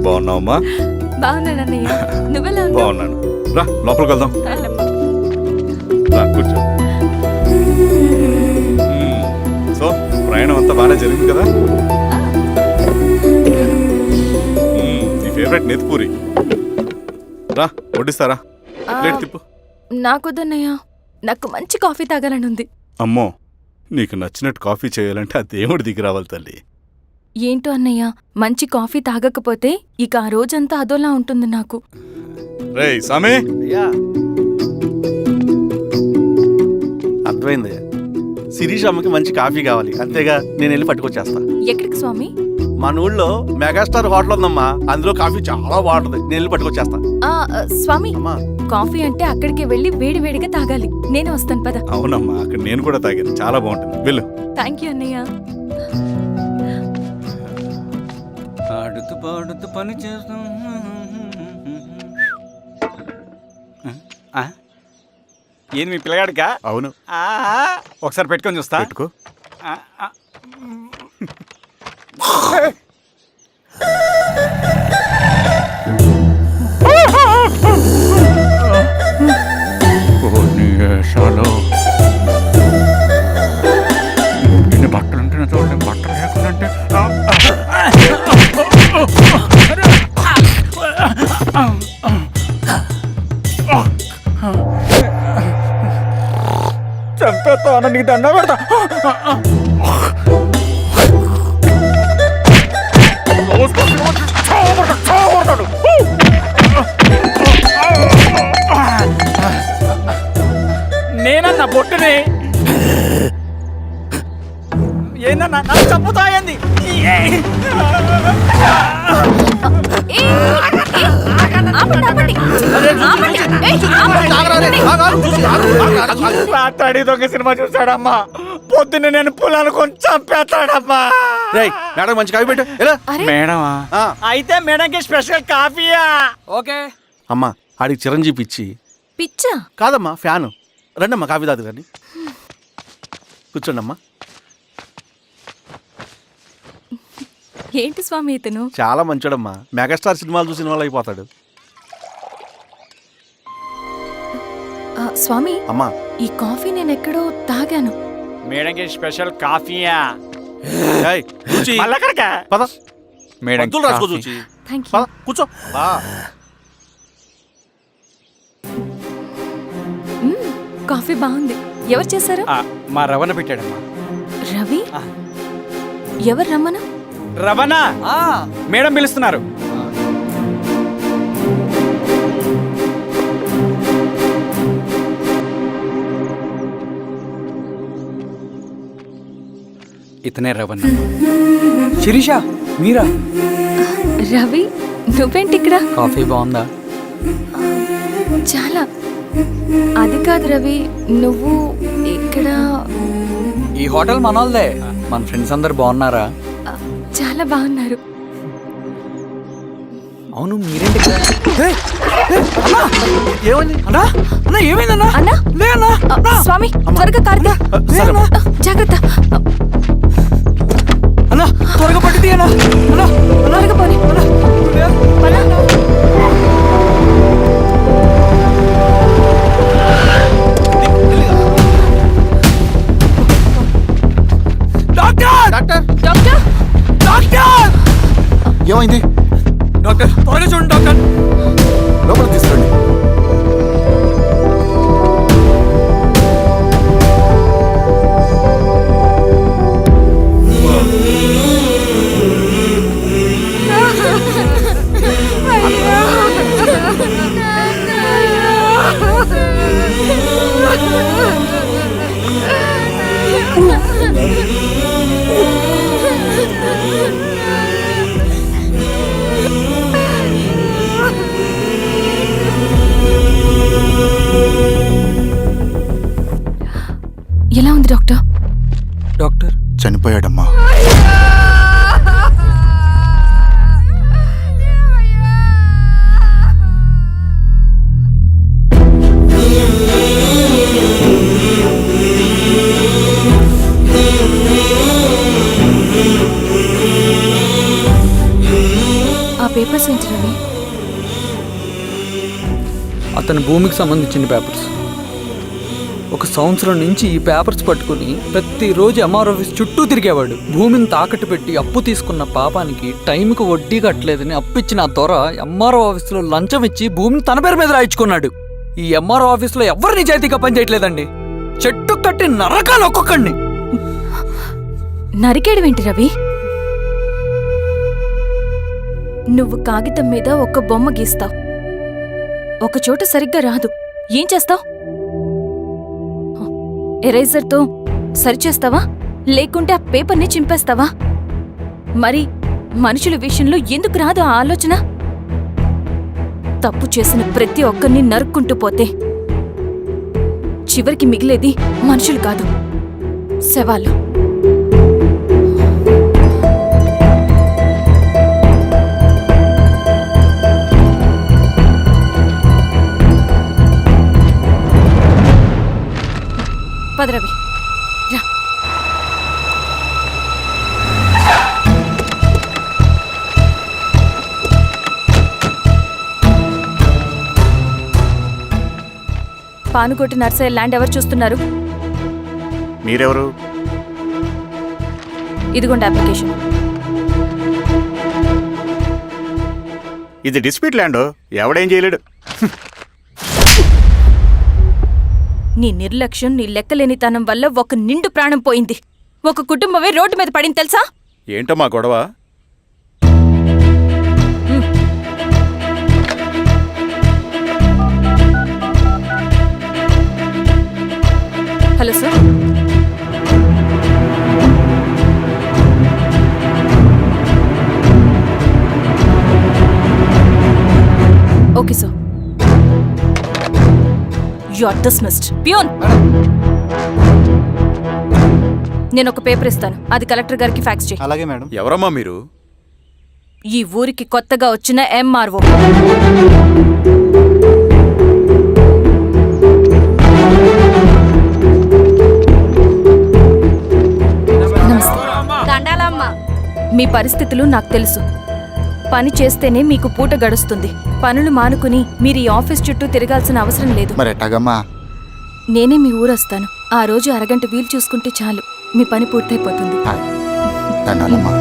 బాగున్నావమ్మా? బాగున్నానన్నయ్య, నువ్వెలా ఉన్నావు? బాగున్నాను. రా లోపలికి వెళ్దాం. రా కూర్చో. సో ప్రయాణం అంతా బాగానే జరిగింది కదా? నీ ఫేవరెట్ నెత్తిపూరి. రా వడ్డిస్తారా? ప్లేట్ తిప్పు. నాకొద్దన్నయ్య, నాకు మంచి కాఫీ తాగాలని ఉంది. అమ్మో, నీకు నచ్చినట్టు కాఫీ చేయాలంటే ఆ దేవుడి దిగి రావాలి తల్లి. ఏంటో అన్నయ్య, మంచి కాఫీ తాగకపోతే ఇక ఆ రోజంతా అదోలా ఉంటుంది నాకు. రేయ్ సామి, అర్థమైంది. శిరీష్ అమ్మకి మంచి కాఫీ కావాలి, అంతేగా నేను వెళ్ళి పట్టుకొచ్చేస్తా. ఎక్కడికి స్వామి? మన ఊళ్ళో మెగాస్టార్ హోటల్ ఉందమ్మా, అందులో కాఫీ చాలా బాగుంటుంది, నేను వెళ్ళి పట్టుకొచ్చేస్తా. స్వామి, అమ్మా కాఫీ అంటే అక్కడికి వెళ్ళి వేడివేడిగా తాగాలి. నేను వస్తాను పద. అవునమ్మా, అక్కడ నేను కూడా తాగాను, చాలా బాగుంటుంది, వెళ్ళు. థ్యాంక్ యూ అన్నయ్య. ఆడుతూ పాడుతూ పని చేస్తాం. ఏంది మీ పిల్లగాడికా? అవును. ఒకసారి పెట్టుకొని చూస్తా. పెట్టుకో. ఇన్ని బట్టలు ఉంటే చూడండి, బట్టలు లేకుండా చంపేస్తా, నీకు దండ పెడతా. నేనన్నా బొట్టుని ఏందన్నా నాకు చంపుతా ఏంది? రాత్రి దొంగ సినిమా చూసాడమ్మా, పొద్దున్న నేను పొలాలు కొంచెం చంపేస్తాడమ్మా. మేడం మంచి కాఫీ పెట్టు. మేడమా? అయితే మేడంకి స్పెషల్ కాఫీయా? ఓకే అమ్మా, ఆడికి చిరంజీవి పిచ్చి. పిచ్చా? కాదమ్మా, ఫ్యాను. రండమ్మా కాఫీ తాదు కానీ. కూర్చోండి అమ్మా. ఏంటి స్వామి ఇతను? చాలా మంచోడమ్మా, మెగాస్టార్ సినిమాలు చూసిన వాళ్ళు అయిపోతాడు. స్వామి, అమ్మా ఈ కాఫీ నేను ఎక్కడో తాగాను. మేడంకి స్పెషల్ కాఫీయా? పద మేడం రాసుకో చూచి. Thank you. పద కూర్చో. కాఫీ బాగుంది. ఎవరు చేశారు? మా రవణ పెట్టాడమ్మా. రవి? ఎవరు రమ్మన? రవణ మేడం పిలుస్తున్నారు. ఇతనే రవణ. శిరీష మీరా? రవి, నువ్వేంటి ఇక్కడ? కాఫీ బాగుందా? చాలా. అది కాదు రవి, నువ్వు ఇక్కడ? ఈ హోటల్ మనోల్దే. మన ఫ్రెండ్స్ అందరు బాగున్నారా? చాలా బాగున్నారు. అవును, మీరేంటి? ఏమైంది అన్నా అన్నా, ఏమైందన్నా? అన్నా, లే అన్నా. స్వామి త్వరగా కారుతా. జాగ్రత్త అన్నా, త్వరగా పట్టిది అన్నా. అన్నా త్వరగా పోనీ. ఏమైంది డాక్టర్? త్వరగా చూడండి డాక్టర్. లోపల తీసుకురండి. ఎలా ఉంది డాక్టర్? డాక్టర్ చనిపోయాడమ్మా. పేపర్స్ ఏంటి రవి? అతని భూమికి సంబంధించిన పేపర్స్. 1 సంవత్సరం నుంచి ఈ పేపర్స్ పట్టుకుని ప్రతిరోజు ఎంఆర్ ఆఫీస్ చుట్టూ తిరిగేవాడు. భూమిని తాకట్టు పెట్టి అప్పు తీసుకున్న పాపానికి టైంకి వడ్డీ కట్టలేదని అప్పిచ్చిన ఆ దొర ఎంఆర్ఓ ఆఫీస్లో లంచం ఇచ్చి భూమిని తన పేరు మీద రాయించుకున్నాడు. ఈ ఎంఆర్ఓ ఆఫీస్లో ఎవరు నిజాయితీగా పనిచేయట్లేదండి. చెట్టు కట్టి నరకాలు ఒక్కొక్కడిని. నరికేడవేంటి రవి? నువ్వు కాగితం మీద ఒక బొమ్మ గీస్తావు, ఒక చోట సరిగ్గా రాదు, ఏం చేస్తావు? ఎరేజర్తో సరిచేస్తావా, లేకుంటే ఆ పేపర్ని చింపేస్తావా? మరి మనుషుల విషయంలో ఎందుకు రాదు ఆ ఆలోచన? తప్పు చేసిన ప్రతి ఒక్కరిని నరుక్కుంటూ పోతే చివరికి మిగిలేది మనుషులు కాదు, శవాలు. పదరవి రా. పానుకోటి నర్సయ్య ల్యాండ్ ఎవరు చూస్తున్నారు? మీరెవరు? ఇదిగోండి అప్లికేషన్. ఇది డిస్ప్యూట్ ల్యాండ్, ఎవడేం చేయలేడు. నీ నిర్లక్ష్యం, నీ లెక్కలేనితనం వల్ల ఒక నిండు ప్రాణం పోయింది. ఒక కుటుంబమే రోడ్డు మీద పడింది తెలుసా? ఏంటో మా గొడవ? Hello sir. Okay sir. You are dismissed. Peon, నేను ఒక పేపర్ ఇస్తాను, అది కలెక్టర్ గారికి ఫ్యాక్స్ చేయి. అలాగే మేడం. ఎవరమ్మా మీరు? ఈ ఊరికి కొత్తగా వచ్చిన ఎంఆర్ఓ. మీ పరిస్థితులు నాకు తెలుసు. పని చేస్తేనే మీకు పూట గడుస్తుంది. పనులు మానుకుని మీరు ఈ ఆఫీస్ చుట్టూ తిరగాల్సిన అవసరం లేదు. మరి ఎట్టాగమ్మా? నేనే మీ ఊరొస్తాను. ఆ రోజు అరగంట వీలు చూసుకుంటే చాలు, మీ పని పూర్తయిపోతుంది. దండాలమ్మా.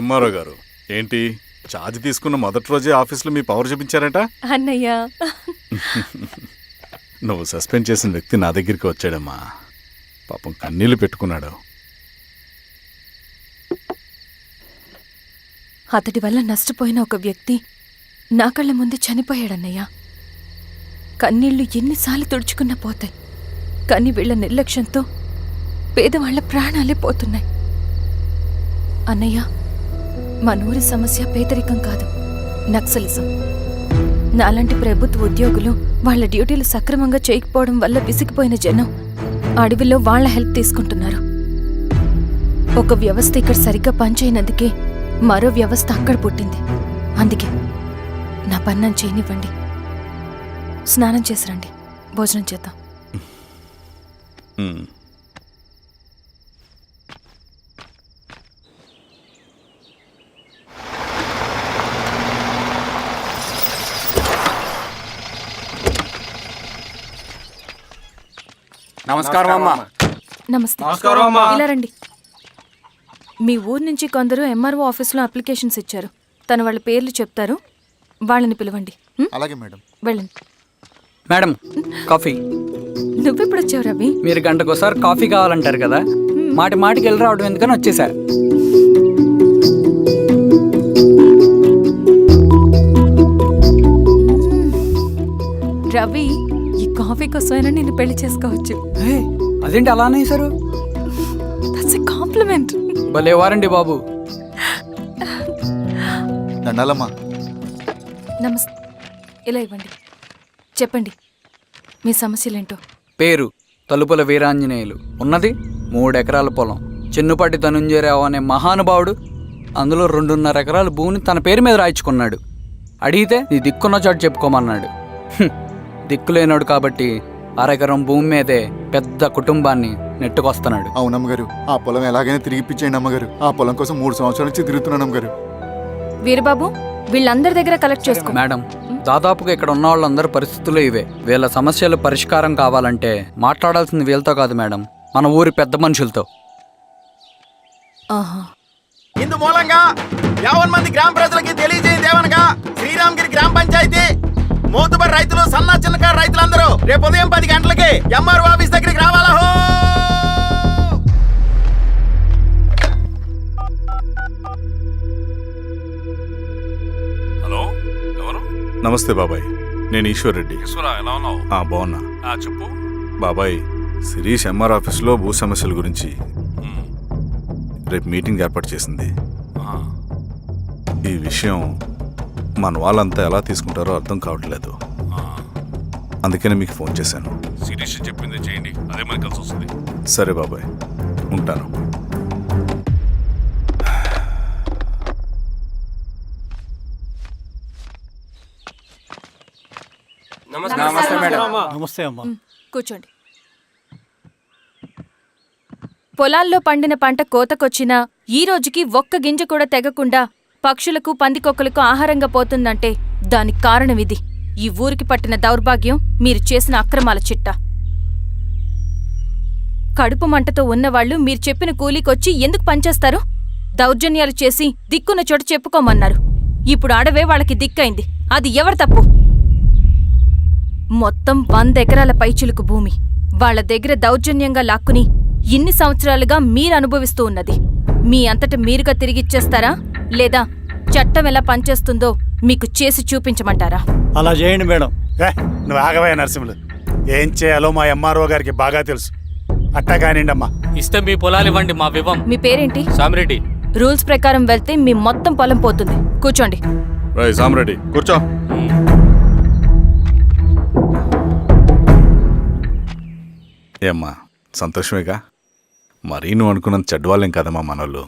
ఎంఆర్ఓ గారు, ఏంటి ఛార్జ్ తీసుకున్న మొదటి రోజే ఆఫీస్లో మీ పవర్ చూపించారట? అన్నయ్య, నువ్వు సస్పెండ్ చేసిన వ్యక్తి నా దగ్గరికి వచ్చాడమ్మా. పాపం కన్నీళ్లు పెట్టుకున్నాడు. అతడి వల్ల నష్టపోయిన ఒక వ్యక్తి నా కళ్ళ ముందే చనిపోయాడన్నయ్య. కన్నీళ్లు ఎన్నిసార్లు తుడుచుకున్నా పోతాయి, కానీ వీళ్ల నిర్లక్ష్యంతో పేదవాళ్ల ప్రాణాలే పోతున్నాయి. అన్నయ్య, మనూరి సమస్య పేదరికం కాదు, నక్సలిజం. నాలాంటి ప్రభుత్వ ఉద్యోగులు వాళ్ళ డ్యూటీలు సక్రమంగా చేయకపోవడం వల్ల విసిగిపోయిన జనం అడవిలో వాళ్ల హెల్ప్ తీసుకుంటున్నారు. ఒక వ్యవస్థ ఇక్కడ సరిగ్గా పనిచేయనందుకే మరో వ్యవస్థ అక్కడ పుట్టింది. అందుకే నా పన్నం చేయనివ్వండి. స్నానం చేసిరండి, భోజనం చేద్దాం. నమస్కారం అమ్మా. నమస్తే. ఇలా రండి. మీ ఊరు నుంచి కొందరు ఎంఆర్ఓ ఆఫీస్లో అప్లికేషన్స్ ఇచ్చారు. తను వాళ్ళ పేర్లు చెప్తారు, వాళ్ళని పిలవండి. అలాగే మేడం. వెళ్ళండి. Madam, coffee. నువ్వెప్పుడు వచ్చావు రవి? మీరు గంటకోసారి కాఫీ కావాలంటారు కదా, మాటి మాటికి వెళ్ళి రావడం ఎందుకని వచ్చేసా. రవి, ఈ కాఫీ కోసమైనా నేను పెళ్లి చేసుకోవచ్చు. అదేంటి అలా అనేసారు? That's a compliment. భలేవారండి బాబు. దండాలమ్మా. నమస్తే. ఇలా ఇవ్వండి. చెప్పండి, మీ సమస్యలేంటో. పేరు తలుపుల వీరాంజనేయులు. ఉన్నది 3 ఎకరాల పొలం. చిన్నుపాటి ధనుంజయరావు అనే మహానుభావుడు అందులో 2.5 ఎకరాల భూమిని తన పేరు మీద రాయించుకున్నాడు. అడిగితే నీ దిక్కున్న చోటు చెప్పుకోమన్నాడు. దిక్కులేనాడు కాబట్టి అరెకరం భూమి మీదే పెద్ద కుటుంబాన్ని నెట్టుకొస్తున్నాడు. అవునమ్మగారు, ఆ పొలం ఎలాగైనా తిరిగి ఇప్పించేయండి అమ్మగారు. ఆ పొలం కోసం 3 సంవత్సరాల నుంచి తిరుగుతున్నాను అమ్మగారు. వీరబాబు, వీళ్ళందరి దగ్గర కలెక్ట్ చేసుకో. మేడం, దాదాపుగా ఇక్కడ ఉన్న వాళ్ళందరి పరిస్థితులు ఇవే. వీళ్ళ సమస్యలు పరిష్కారం కావాలంటే మాట్లాడాల్సింది వీళ్ళతో కాదు మేడం, మన ఊరి పెద్ద మనుషులతో. ఆహా. ఇందు మూలంగా 50 మంది గ్రామ ప్రజలకి తెలియజేయదేవనగా శ్రీరామగిరి గ్రామ పంచాయతీ మోతుబరి రైతులు, సన్న చిన్నకారు రైతులందరూ రేపు ఉదయం 10 గంటలకి ఎంఆర్ఓ ఆఫీస్ దగ్గరికి రావాలా. హలో, ఎవరు? నమస్తే బాబాయ్, నేను ఈశ్వర్ రెడ్డి. ఎలా ఉన్నావు? బాగున్నా. చెప్పు. బాబాయ్, శిరీష్ ఎంఆర్ ఆఫీస్లో భూ సమస్యల గురించి రేపు మీటింగ్ ఏర్పాటు చేసింది. ఈ విషయం మన వాళ్ళంతా ఎలా తీసుకుంటారో అర్థం కావట్లేదు. అందుకనే మీకు ఫోన్ చేశాను. శిరీష్ చెప్పింది చేయండి, అదే మనకి కలిసి వస్తుంది. సరే బాబాయ్, ఉంటాను. నమస్తే అమ్మా. కూర్చోండి. పొలాల్లో పండిన పంట కోతకొచ్చినా ఈ రోజుకి ఒక్క గింజ కూడా తెగకుండా పక్షులకు, పందికొక్కలకు ఆహారంగా పోతుందంటే దానికి కారణం ఇది. ఈ ఊరికి పట్టిన దౌర్భాగ్యం మీరు చేసిన అక్రమాల చిట్టా. కడుపు మంటతో ఉన్నవాళ్లు మీరు చెప్పిన కూలీకొచ్చి ఎందుకు పనిచేస్తారు? దౌర్జన్యాలు చేసి దిక్కున్న చోట చెప్పుకోమన్నారు. ఇప్పుడు అడవే వాళ్ళకి దిక్కైంది. అది ఎవరి తప్పు? మొత్తం 100 ఎకరాల పైచిలుకు భూమి వాళ్ల దగ్గర దౌర్జన్యంగా లాక్కుని ఇన్ని సంవత్సరాలుగా మీరు అనుభవిస్తూ ఉన్నది. మీ అంతట మీరుగా తిరిగిచ్చేస్తారా, లేదా చట్టం ఎలా పనిచేస్తుందో మీకు చేసి చూపించమంటారా? అలా చేయండి మేడం. నువ్వు ఆగవే నరసింహులు. ఏం చేయాలో మా ఎంఆర్ఓ గారికి బాగా తెలుసు. అట్టా కానివ్వండి అమ్మా. ఇస్తే మీ పొలాలు ఇవ్వండి, మా వివం. మీ పేరేంటి? సామిరెడ్డి. రూల్స్ ప్రకారం వెళ్తే మీ మొత్తం పొలం పోతుంది. కూర్చోండి. రై సామరెడ్డి, కూర్చో. ఏమ్మా, సంతోషమేగా? మరీ నువ్వు అనుకున్నంత చెడ్డవాళ్ళేం కదమ్మా మనోళ్ళు.